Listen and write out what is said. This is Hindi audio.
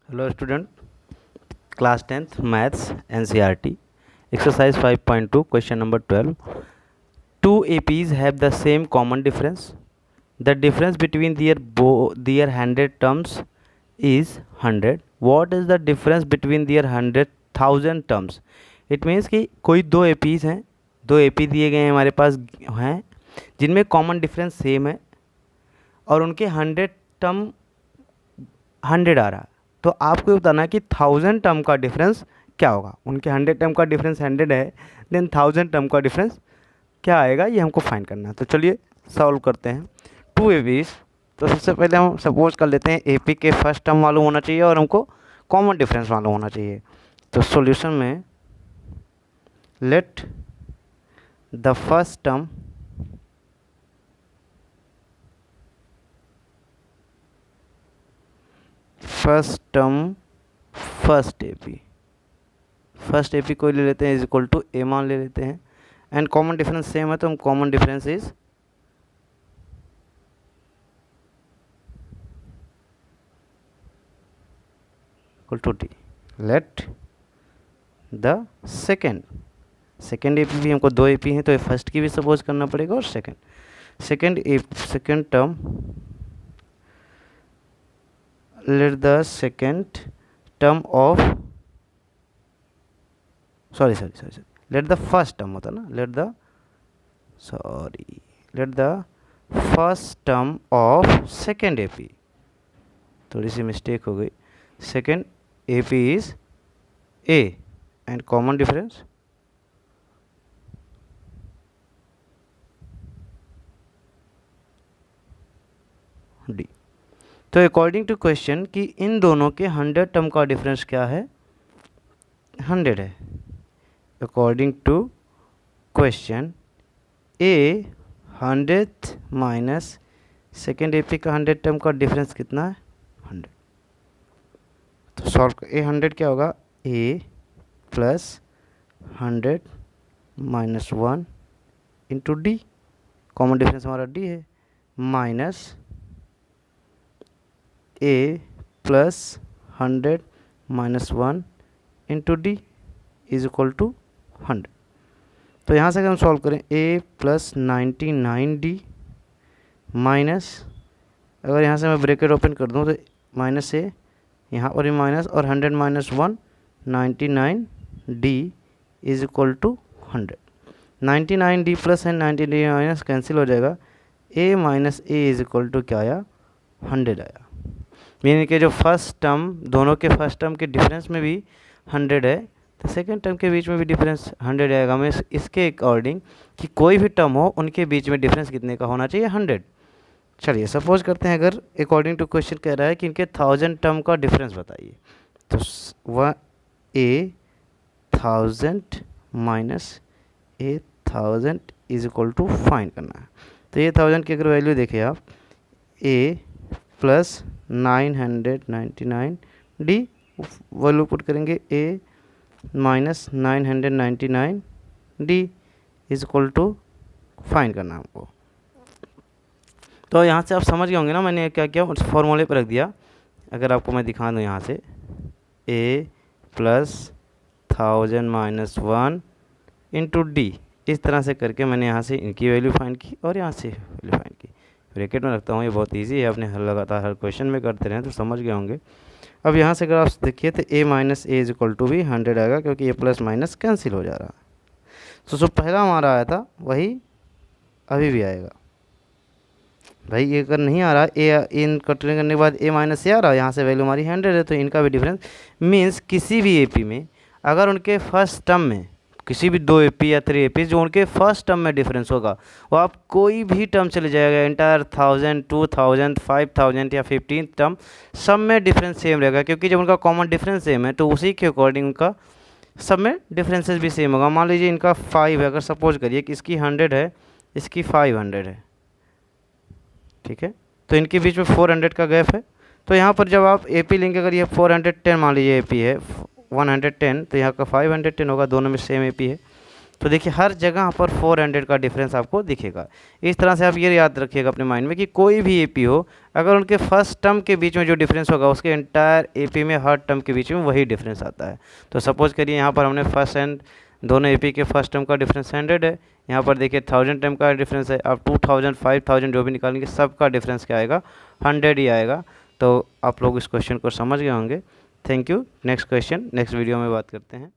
Hello student, class 10th maths NCERT exercise 5.2 question number 12. Two APs have the same common difference. The difference between their 100 terms is 100. What is the difference between their 100,000 terms? It means कि कोई दो APs हैं, दो AP दिए गए हैं हमारे पास हैं जिनमें कॉमन डिफरेंस सेम है और उनके 100 टर्म 100 आ रहा है। तो आपको बताना है कि 1000 टर्म का डिफरेंस क्या होगा। उनके 100 टर्म का डिफरेंस 100 है, देन 1000 टर्म का डिफरेंस क्या आएगा ये हमको फाइंड करना है। तो चलिए सॉल्व करते हैं। टू एपीज, तो सबसे पहले हम सपोज कर लेते हैं एपी के फर्स्ट टर्म मालूम होना चाहिए और हमको कॉमन डिफरेंस मालूम होना चाहिए। तो सॉल्यूशन में let the first term first AP को ले लेते हैं इज इक्वल टू ए मान ले लेते हैं एंड कॉमन डिफरेंस सेम है तो हम common difference is equal to T. Let the second AP भी हमको दो एपी हैं तो फर्स्ट की भी सपोज करना पड़ेगा और second term let the second term of sorry let the first term होता ना let the first term of second AP, थोड़ी सी मिस्टेक हो गई। second AP is A and common difference D। तो अकॉर्डिंग टू क्वेश्चन कि इन दोनों के 100 टर्म का डिफरेंस क्या है, 100 है। According to question a 100 minus second AP का 100 टर्म का डिफरेंस कितना है, 100। तो सॉल्व ए 100 क्या होगा, a plus 100 minus 1 into d, common difference हमारा डी है, minus a plus 100 minus 1 into d is equal to 100। तो यहाँ से अगर हम सॉल्व करें ए प्लस 99D माइनस, अगर यहाँ से मैं ब्रैकेट ओपन कर दूँ तो माइनस ए यहाँ पर भी माइनस और 100 minus 1 99D is equal to 100। 99D plus and 99D minus cancel हो जाएगा, a minus a is equal to क्या आया, 100 आया। मीनिंग के जो फर्स्ट टर्म, दोनों के फर्स्ट टर्म के डिफरेंस में भी 100 है तो सेकेंड टर्म के बीच में भी डिफरेंस 100 आएगा। हमें इसके अकॉर्डिंग कि कोई भी टर्म हो उनके बीच में डिफरेंस कितने का होना चाहिए, 100। चलिए सपोज करते हैं अगर अकॉर्डिंग टू क्वेश्चन कह रहा है कि इनके 1000 टर्म का डिफरेंस बताइए, तो वह a 1000 minus a 1000 is equal to find करना है। तो ये 1000 की अगर वैल्यू देखें आप, ए प्लस 999D वैल्यू पुट करेंगे, a minus 999D is equal to find करना हमको। तो यहाँ से आप समझ गए होंगे ना मैंने क्या किया, उस फॉर्मूले पर रख दिया। अगर आपको मैं दिखा दूँ यहाँ से ए प्लस 1000 माइनस 1 इंटू डी, इस तरह से करके मैंने यहाँ से इनकी वैल्यू फाइंड की और यहाँ से वैल्यू फाइंड की। ब्रैकेट में रखता हूँ, ये बहुत इजी है, आपने लगातार हर क्वेश्चन में करते रहें तो समझ गए होंगे। अब यहाँ से अगर आप देखिए तो a minus a is equal to भी 100 आएगा क्योंकि ए प्लस माइनस कैंसिल हो जा रहा है। तो जो पहला हमारा आया था वही अभी भी आएगा। भाई ये अगर नहीं आ रहा ए, इन कटने करने के बाद ए माइनस ए आ रहा है, यहाँ से वैल्यू हमारी 100 है तो इनका भी डिफरेंस मीन्स किसी भी एपी में अगर उनके फर्स्ट टर्म में किसी भी दो एपी या 3 एपी जो उनके फर्स्ट टर्म में डिफरेंस होगा, वो आप कोई भी टर्म चले जाएगा, इंटायर 1000 2000 5000 या 15 टर्म, सब में डिफरेंस सेम रहेगा क्योंकि जब उनका कॉमन डिफरेंस सेम है तो उसी के अकॉर्डिंग उनका सब में डिफरेंसेस भी सेम होगा। मान लीजिए इनका 5 है, अगर सपोज करिए कि इसकी 100 है, इसकी 500 है, ठीक है, तो इनके बीच में 400 का गैप है। तो यहाँ पर जब आप एपी लेंगे, अगर ये 410 मान लीजिए एपी है 110, तो यहाँ का 510 होगा, दोनों में सेम एपी है। तो देखिए हर जगह पर 400 का डिफरेंस आपको दिखेगा। इस तरह से आप ये याद रखिएगा अपने माइंड में कि कोई भी एपी हो, अगर उनके फर्स्ट टर्म के बीच में जो डिफरेंस होगा उसके एंटायर एपी में हर टर्म के बीच में वही डिफरेंस आता है। तो सपोज करिए यहाँ पर हमने फर्स्ट एंड दोनों एपी के फर्स्ट टर्म का डिफरेंस 100 है, यहाँ पर देखिए 1000 टर्म का डिफरेंस है। अब 2000 5000 जो भी निकालेंगे सबका डिफरेंस क्या आएगा, 100 ही आएगा। तो आप लोग इस क्वेश्चन को समझ गए होंगे। Thank you. Next question next video में बात करते हैं।